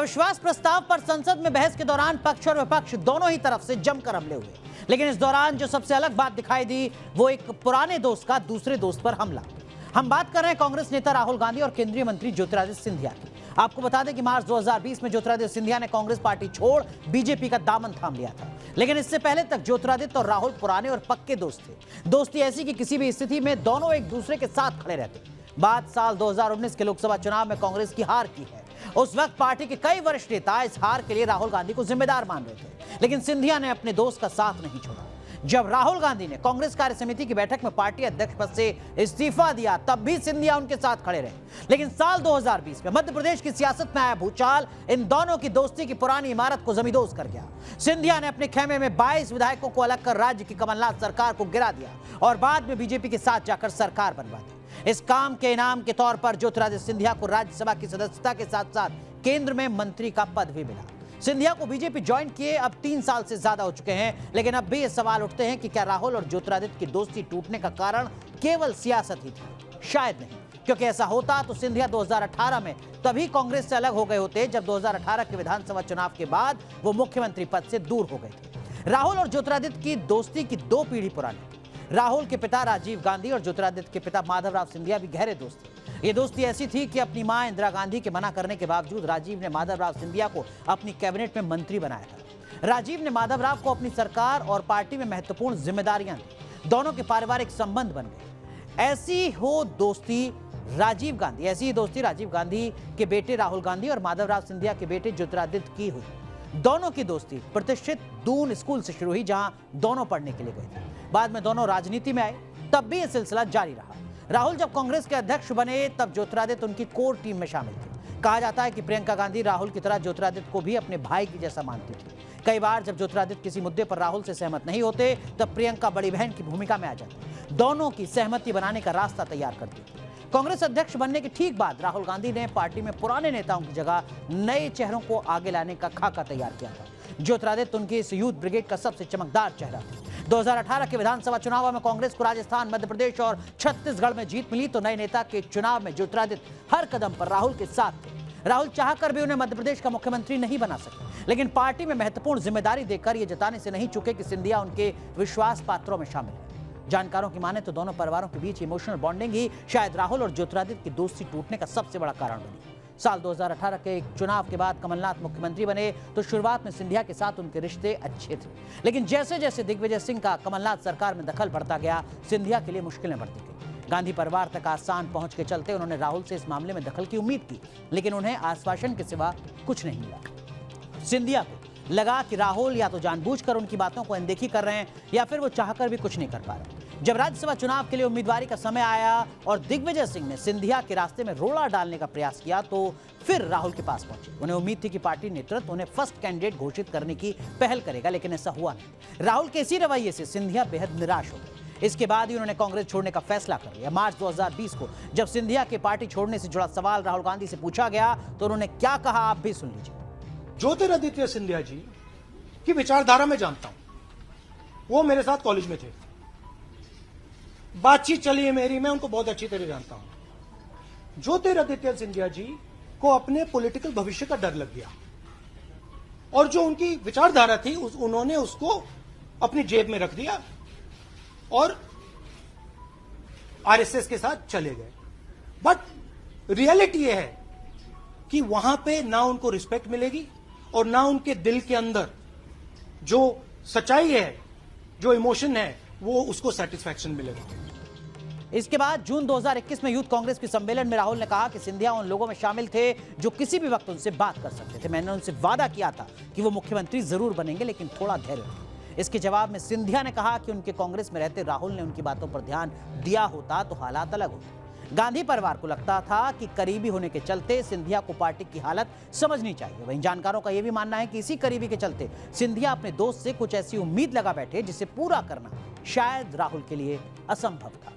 अविश्वास प्रस्ताव पर संसद में बहस के दौरान पक्ष और विपक्ष दोनों ही तरफ से जमकर हमले हुए, लेकिन इस दौरान जो सबसे अलग बात दिखाई दी वो एक पुराने दोस्त का दूसरे दोस्त पर हमला। हम बात कर रहे हैं कांग्रेस नेता राहुल गांधी और केंद्रीय मंत्री ज्योतिरादित्य सिंधिया की। आपको बता दें कि मार्च 2020 में ज्योतिरादित्य सिंधिया ने कांग्रेस पार्टी छोड़ बीजेपी का दामन थाम लिया था, लेकिन इससे पहले तक ज्योतिरादित्य और राहुल पुराने और पक्के दोस्त थे। दोस्ती ऐसी कि किसी भी स्थिति में दोनों एक दूसरे के साथ खड़े रहते। बात साल 2019 के लोकसभा चुनाव में कांग्रेस की हार की है। उस वक्त पार्टी के कई वरिष्ठ नेता इस हार के लिए राहुल गांधी को जिम्मेदार मान रहे थे, लेकिन सिंधिया ने अपने दोस्त का साथ नहीं छोड़ा। जब राहुल गांधी ने कांग्रेस कार्य समिति की बैठक में पार्टी अध्यक्ष पद से इस्तीफा दिया, तब भी सिंधिया उनके साथ खड़े रहे। लेकिन साल 2020 में मध्य प्रदेश की सियासत में आया भूचाल इन दोनों की दोस्ती की पुरानी इमारत को जमींदोज कर गया। सिंधिया ने अपने खेमे में 22 विधायकों को अलग कर राज्य की कमलनाथ सरकार को गिरा दिया और बाद में बीजेपी के साथ जाकर सरकार बनवा दी। इस काम के इनाम के तौर पर ज्योतिरादित्य सिंधिया को राज्यसभा की सदस्यता के साथ साथ केंद्र में मंत्री का पद भी मिला। सिंधिया को बीजेपी ज्वाइन किए अब 3 साल से ज्यादा हो चुके हैं, लेकिन अब भी ये सवाल उठते हैं कि क्या राहुल और ज्योतिरादित्य की दोस्ती टूटने का कारण केवल सियासत ही थी? शायद नहीं, क्योंकि ऐसा होता तो सिंधिया 2018 में तभी कांग्रेस से अलग हो गए होते जब 2018 के विधानसभा चुनाव के बाद वो मुख्यमंत्री पद से दूर हो गए थे। राहुल और ज्योतिरादित्य की दोस्ती की 2 पीढ़ी पुरानी। राहुल के पिता राजीव गांधी और ज्योतिरादित्य के पिता माधवराव सिंधिया भी गहरे दोस्त थे। ये दोस्ती ऐसी थी कि अपनी मां इंदिरा गांधी के मना करने के बावजूद राजीव ने माधवराव सिंधिया को अपनी कैबिनेट में मंत्री बनाया था। राजीव ने माधवराव को अपनी सरकार और पार्टी में महत्वपूर्ण जिम्मेदारियां दी। दोनों के पारिवारिक संबंध बन गए। ऐसी ही दोस्ती राजीव गांधी के बेटे राहुल गांधी और माधवराव सिंधिया के बेटे ज्योतिरादित्य की हुई। दोनों की दोस्ती प्रतिष्ठित दून स्कूल से शुरू हुई, जहां दोनों पढ़ने के लिए गए थे। बाद में दोनों राजनीति में आए, तब भी यह सिलसिला जारी रहा। राहुल जब कांग्रेस के अध्यक्ष बने तब ज्योतिरादित्य उनकी कोर टीम में शामिल थे। कहा जाता है कि प्रियंका गांधी राहुल की तरह ज्योतिरादित्य को भी अपने भाई की जैसा मानती थी। कई बार जब ज्योतिरादित्य किसी मुद्दे पर राहुल से सहमत नहीं होते, तब प्रियंका बड़ी बहन की भूमिका में आ जाती, दोनों की सहमति बनाने का रास्ता तैयार करती थी। कांग्रेस अध्यक्ष बनने के ठीक बाद राहुल गांधी ने पार्टी में पुराने नेताओं की जगह नए चेहरों को आगे लाने का खाका तैयार किया था। ज्योतिरादित्य उनकी इस यूथ ब्रिगेड का सबसे चमकदार चेहरा था। 2018 के विधानसभा चुनाव में कांग्रेस को राजस्थान, मध्य प्रदेश और छत्तीसगढ़ में जीत मिली, तो नए नेता के चुनाव में ज्योतिरादित्य हर कदम पर राहुल के साथ थे। राहुल चाहकर भी उन्हें मध्य प्रदेश का मुख्यमंत्री नहीं बना सके, लेकिन पार्टी में महत्वपूर्ण जिम्मेदारी देकर ये जताने से नहीं चुके कि सिंधिया उनके विश्वास पात्रों में शामिल है। जानकारों की माने तो दोनों परिवारों के बीच इमोशनल बॉन्डिंग ही शायद राहुल और ज्योतिरादित्य की दोस्ती टूटने का सबसे बड़ा कारण बनी। साल 2018 के चुनाव के बाद कमलनाथ मुख्यमंत्री बने तो शुरुआत में सिंधिया के साथ उनके रिश्ते अच्छे थे, लेकिन जैसे जैसे दिग्विजय सिंह का कमलनाथ सरकार में दखल बढ़ता गया, सिंधिया के लिए मुश्किलें बढ़ती गई। गांधी परिवार तक आसान पहुंच के चलते उन्होंने राहुल से इस मामले में दखल की उम्मीद की, लेकिन उन्हें आश्वासन के सिवा कुछ नहीं मिला। सिंधिया को लगा कि राहुल या तो जानबूझकर उनकी बातों को अनदेखी कर रहे हैं या फिर वो चाहकर भी कुछ नहीं कर पा रहे। जब राज्यसभा चुनाव के लिए उम्मीदवारी का समय आया और दिग्विजय सिंह ने सिंधिया के रास्ते में रोड़ा डालने का प्रयास किया, तो फिर राहुल के पास पहुंचे। उन्हें उम्मीद थी कि पार्टी नेतृत्व उन्हें फर्स्ट कैंडिडेट घोषित करने की पहल करेगा, लेकिन ऐसा हुआ नहीं। राहुल के इसी रवैये से सिंधिया बेहद निराश हो गए। इसके बाद ही उन्होंने कांग्रेस छोड़ने का फैसला कर लिया। मार्च 2020 को जब सिंधिया के पार्टी छोड़ने से जुड़ा सवाल राहुल गांधी से पूछा गया, तो उन्होंने क्या कहा, आप भी सुन लीजिए। ज्योतिरादित्य सिंधिया जी की विचारधारा में जानता हूं, वो मेरे साथ कॉलेज में थे, बातचीत चली है मेरी, मैं उनको बहुत अच्छी तरह जानता हूं। ज्योतिरादित्य सिंधिया जी को अपने पॉलिटिकल भविष्य का डर लग गया और जो उनकी विचारधारा थी उन्होंने उसको अपनी जेब में रख दिया और आरएसएस के साथ चले गए। बट रियलिटी यह है कि वहां पे ना उनको रिस्पेक्ट मिलेगी और ना उनके दिल के अंदर जो सच्चाई है, जो इमोशन है, वो उसको सेटिस्फैक्शन मिलेगा। इसके बाद जून 2021 में यूथ कांग्रेस के सम्मेलन में राहुल ने कहा कि सिंधिया उन लोगों में शामिल थे जो किसी भी वक्त उनसे बात कर सकते थे। मैंने उनसे वादा किया था कि वो मुख्यमंत्री जरूर बनेंगे, लेकिन थोड़ा धैर्य रखें। इसके जवाब में सिंधिया ने कहा कि उनके कांग्रेस में रहते राहुल ने उनकी बातों पर ध्यान दिया होता तो हालात अलग होते। गांधी परिवार को लगता था कि करीबी होने के चलते सिंधिया को पार्टी की हालत समझनी चाहिए। वहीं जानकारों का यह भी मानना है कि इसी करीबी के चलते सिंधिया अपने दोस्त से कुछ ऐसी उम्मीद लगा बैठे जिसे पूरा करना शायद राहुल के लिए असंभव था।